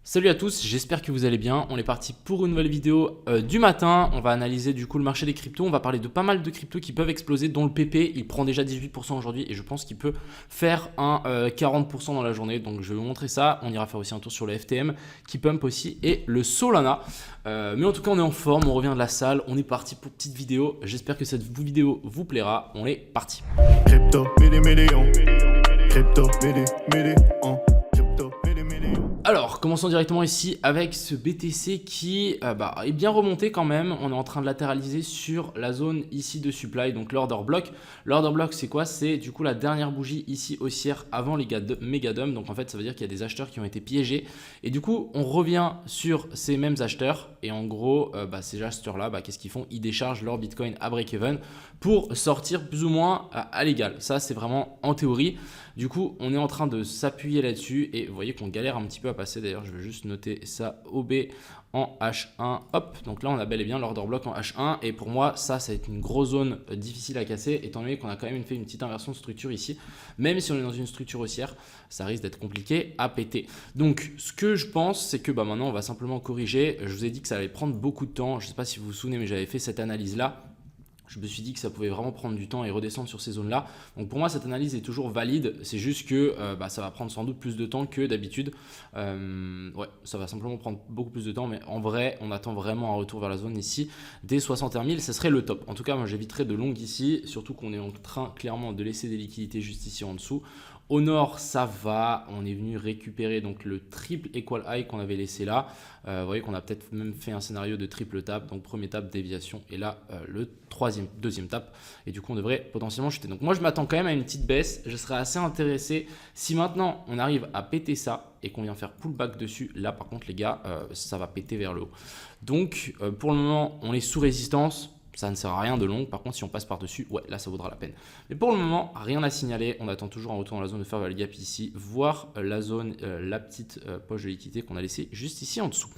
Salut à tous, j'espère que vous allez bien. On est parti pour une nouvelle vidéo du matin. On va analyser du coup le marché des cryptos. On va parler de pas mal de cryptos qui peuvent exploser, dont le PP. Il prend déjà 18% aujourd'hui et je pense qu'il peut faire un 40% dans la journée. Donc je vais vous montrer ça. On ira faire aussi un tour sur le FTM qui pump aussi et le Solana. Mais en tout cas, on est en forme. On revient de la salle. On est parti pour une petite vidéo. J'espère que cette vidéo vous plaira. On est parti. Crypto, million. Crypto, million. Alors, commençons directement ici avec ce BTC qui est bien remonté quand même. On est en train de latéraliser sur la zone ici de supply, donc l'order block. L'order block, c'est quoi? C'est du coup la dernière bougie ici haussière avant les méga dump. Donc en fait, ça veut dire qu'il y a des acheteurs qui ont été piégés. Et du coup, on revient sur ces mêmes acheteurs. Et en gros, ces acheteurs-là, qu'est-ce qu'ils font? Ils déchargent leur Bitcoin à break-even pour sortir plus ou moins à l'égal. Ça, c'est vraiment en théorie. Du coup, on est en train de s'appuyer là-dessus et vous voyez qu'on galère un petit peu à passer. D'ailleurs, je vais juste noter ça OB en H1. Hop, donc là, on a bel et bien l'order block en H1. Et pour moi, ça va être une grosse zone difficile à casser étant donné qu'on a quand même fait une petite inversion de structure ici. Même si on est dans une structure haussière, ça risque d'être compliqué à péter. Donc, ce que je pense, c'est que maintenant, on va simplement corriger. Je vous ai dit que ça allait prendre beaucoup de temps. Je ne sais pas si vous vous souvenez, mais j'avais fait cette analyse-là. Je me suis dit que ça pouvait vraiment prendre du temps et redescendre sur ces zones-là. Donc pour moi, cette analyse est toujours valide. C'est juste que ça va prendre sans doute plus de temps que d'habitude. Ouais, ça va simplement prendre beaucoup plus de temps. Mais en vrai, on attend vraiment un retour vers la zone ici. Des 61 000, ça serait le top. En tout cas, moi, j'éviterais de longues ici. Surtout qu'on est en train clairement de laisser des liquidités juste ici en dessous. Au nord, ça va. On est venu récupérer donc le triple equal high qu'on avait laissé là. Vous voyez qu'on a peut-être même fait un scénario de triple tap. Donc premier tap, déviation. Et là, le deuxième tap. Et du coup, on devrait potentiellement chuter. Donc moi, je m'attends quand même à une petite baisse. Je serais assez intéressé. Si maintenant, on arrive à péter ça et qu'on vient faire pullback dessus, là, par contre, les gars, ça va péter vers le haut. Donc, pour le moment, on est sous résistance. Ça ne sert à rien de long. Par contre, si on passe par-dessus, ouais, là, ça vaudra la peine. Mais pour le moment, rien à signaler. On attend toujours un retour dans la zone de fair value gap ici, voire la zone, la petite poche de liquidité qu'on a laissée juste ici en dessous.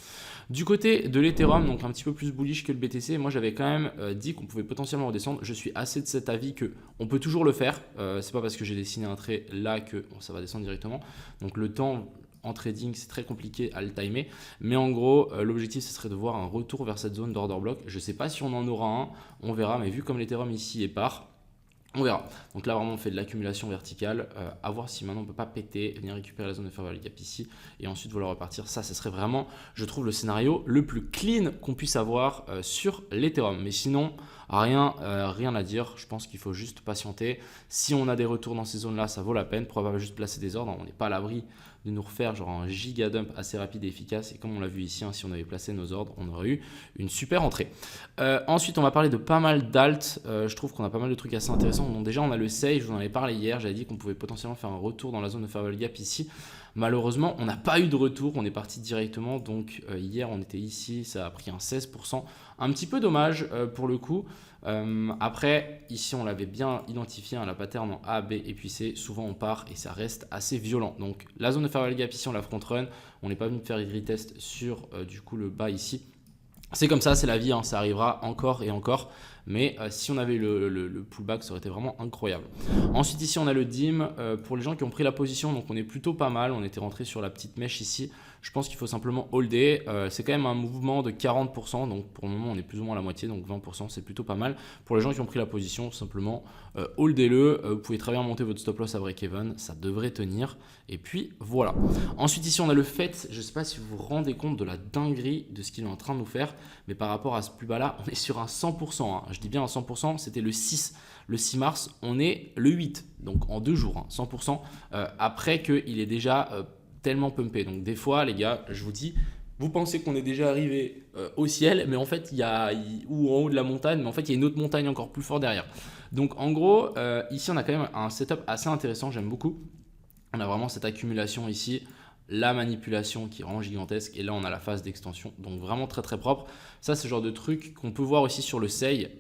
Du côté de l'Ethereum, donc un petit peu plus bullish que le BTC, moi, j'avais quand même dit qu'on pouvait potentiellement redescendre. Je suis assez de cet avis qu'on peut toujours le faire. C'est pas parce que j'ai dessiné un trait là que ça va descendre directement. Donc, le temps en trading, c'est très compliqué à le timer. Mais en gros, l'objectif, ce serait de voir un retour vers cette zone d'order block. Je ne sais pas si on en aura un, on verra. Mais vu comme l'Ethereum ici est part, on verra. Donc là, vraiment, on fait de l'accumulation verticale. À voir si maintenant on ne peut pas péter, venir récupérer la zone de fair value gap ici et ensuite vouloir repartir. Ça, ce serait vraiment, je trouve, le scénario le plus clean qu'on puisse avoir sur l'Ethereum. Mais sinon, rien à dire. Je pense qu'il faut juste patienter. Si on a des retours dans ces zones-là, ça vaut la peine. Pourquoi pas juste placer des ordres? On n'est pas à l'abri de nous refaire genre un giga dump assez rapide et efficace. Et comme on l'a vu ici, si on avait placé nos ordres, on aurait eu une super entrée. Ensuite, on va parler de pas mal d'alt. Je trouve qu'on a pas mal de trucs assez intéressants. Donc déjà, on a le SAY, je vous en avais parlé hier. J'avais dit qu'on pouvait potentiellement faire un retour dans la zone de fair value gap ici. Malheureusement, on n'a pas eu de retour. On est parti directement. Donc hier, on était ici. Ça a pris un 16%. Un petit peu dommage pour le coup. Après, ici, on l'avait bien identifié, la pattern en A, B et puis C. Souvent, on part et ça reste assez violent. Donc, la zone de fair value gap ici, on la front run. On n'est pas venu faire une retest sur du coup le bas ici. C'est comme ça, c'est la vie, ça arrivera encore et encore. Mais si on avait le pullback, ça aurait été vraiment incroyable. Ensuite, ici, on a le DIM. Pour les gens qui ont pris la position, donc on est plutôt pas mal. On était rentré sur la petite mèche ici. Je pense qu'il faut simplement holder. C'est quand même un mouvement de 40%. Donc pour le moment, on est plus ou moins à la moitié. Donc 20%, c'est plutôt pas mal. Pour les gens qui ont pris la position, simplement holdez-le. Vous pouvez très bien monter votre stop loss à break-even. Ça devrait tenir. Et puis voilà. Ensuite, ici, on a le FET. Je ne sais pas si vous vous rendez compte de la dinguerie de ce qu'il est en train de nous faire. Mais par rapport à ce plus bas là, on est sur un 100%. Je dis bien un 100%, c'était le 6 mars, on est le 8, donc en 2 jours, 100%, après qu'il est déjà tellement pumpé. Donc des fois, les gars, je vous dis, vous pensez qu'on est déjà arrivé au ciel, mais en fait, ou en haut de la montagne, mais en fait, il y a une autre montagne encore plus forte derrière. Donc en gros, ici, on a quand même un setup assez intéressant, j'aime beaucoup. On a vraiment cette accumulation ici, la manipulation qui est vraiment gigantesque et là on a la phase d'extension, donc vraiment très très propre. Ça c'est le genre de truc qu'on peut voir aussi sur le SAY.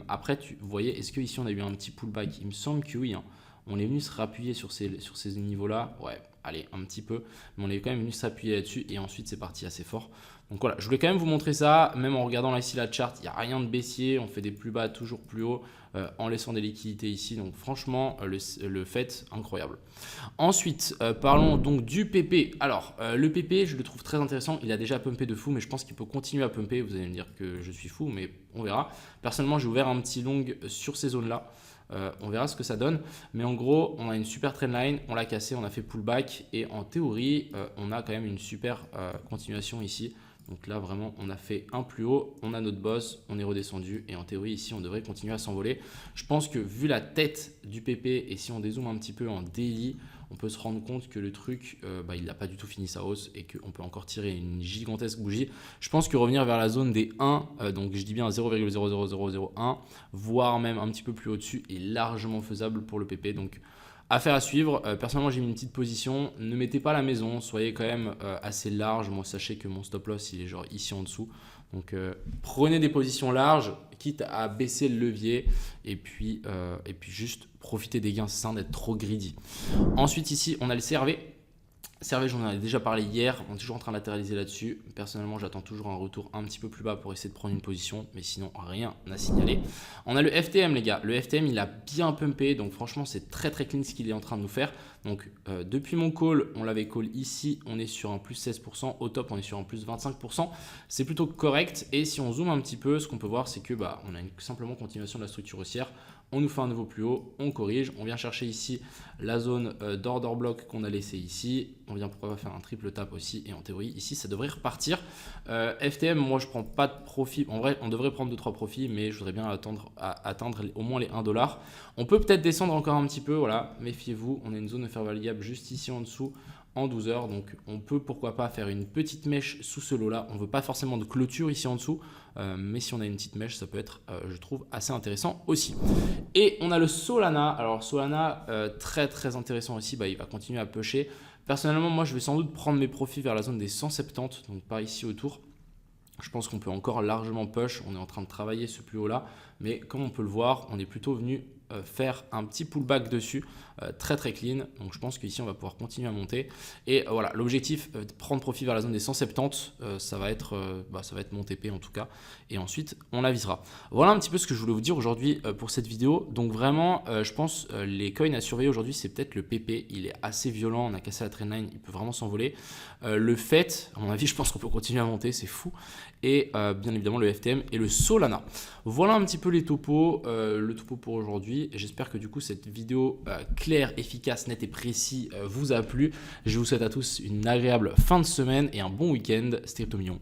Après vous voyez, est-ce qu'ici on a eu un petit pullback? Il me semble que oui, on est venu se rappuyer sur ces niveaux là. Ouais, allez, un petit peu, mais on est quand même venu s'appuyer là-dessus et ensuite c'est parti assez fort. Donc voilà, je voulais quand même vous montrer ça, même en regardant là ici la chart, il n'y a rien de baissier, on fait des plus bas, toujours plus haut, en laissant des liquidités ici. Donc franchement, le fait, incroyable. Ensuite, parlons donc du PP. Alors, le PP, je le trouve très intéressant, il a déjà pumpé de fou, mais je pense qu'il peut continuer à pumper. Vous allez me dire que je suis fou, mais on verra. Personnellement, j'ai ouvert un petit long sur ces zones-là. On verra ce que ça donne, mais en gros on a une super trendline, on l'a cassé, on a fait pullback et en théorie on a quand même une super continuation ici. Donc là vraiment on a fait un plus haut, on a notre boss, on est redescendu et en théorie ici on devrait continuer à s'envoler. Je pense que vu la tête du PP et si on dézoome un petit peu en daily, on peut se rendre compte que le truc, il n'a pas du tout fini sa hausse et qu'on peut encore tirer une gigantesque bougie. Je pense que revenir vers la zone des 1, donc je dis bien 0,00001, voire même un petit peu plus au-dessus, est largement faisable pour le PP. Donc affaire à suivre. Personnellement, j'ai mis une petite position. Ne mettez pas la maison, soyez quand même assez large. Moi, sachez que mon stop loss, il est genre ici en dessous. Donc prenez des positions larges, quitte à baisser le levier et puis juste profitez des gains sans d'être trop greedy. Ensuite ici on a le CRV. CRV, j'en ai déjà parlé hier, on est toujours en train de latéraliser là-dessus. Personnellement, j'attends toujours un retour un petit peu plus bas pour essayer de prendre une position, mais sinon rien à signaler. On a le FTM les gars, le FTM il a bien pumpé, donc franchement c'est très très clean ce qu'il est en train de nous faire. Donc depuis mon call, on l'avait call ici, on est sur un plus 16%, au top on est sur un plus 25%, c'est plutôt correct. Et si on zoome un petit peu, ce qu'on peut voir c'est que on a simplement continuation de la structure haussière. On nous fait un nouveau plus haut, on corrige, on vient chercher ici la zone d'order block qu'on a laissé ici. On vient pourquoi pas faire un triple tap aussi et en théorie ici ça devrait repartir. FTM, moi je prends pas de profit. En vrai, on devrait prendre 2-3 profits, mais je voudrais bien atteindre au moins les 1$. On peut peut-être descendre encore un petit peu, voilà, méfiez-vous. On a une zone de fair value gap juste ici en dessous en 12 heures, donc on peut pourquoi pas faire une petite mèche sous ce lot là. On veut pas forcément de clôture ici en dessous, mais si on a une petite mèche ça peut être je trouve assez intéressant aussi. Et on a le Solana. Alors Solana, très très intéressant aussi, il va continuer à pusher. Personnellement moi je vais sans doute prendre mes profits vers la zone des 170, donc par ici autour. Je pense qu'on peut encore largement push, on est en train de travailler ce plus haut là, mais comme on peut le voir, on est plutôt venu faire un petit pullback dessus, très très clean. Donc je pense qu'ici on va pouvoir continuer à monter. Et voilà, l'objectif, prendre profit vers la zone des 170, ça va être mon TP en tout cas. Et ensuite on avisera. Voilà un petit peu ce que je voulais vous dire aujourd'hui pour cette vidéo. Donc vraiment, je pense les coins à surveiller aujourd'hui, c'est peut-être le PP. Il est assez violent, on a cassé la trendline, il peut vraiment s'envoler. Le FET, à mon avis, je pense qu'on peut continuer à monter, c'est fou. Et bien évidemment le FTM et le Solana. Voilà un petit peu les topos, le topo pour aujourd'hui. J'espère que du coup cette vidéo claire, efficace, nette et précise vous a plu. Je vous souhaite à tous une agréable fin de semaine et un bon week-end. C'était Crypto Millions.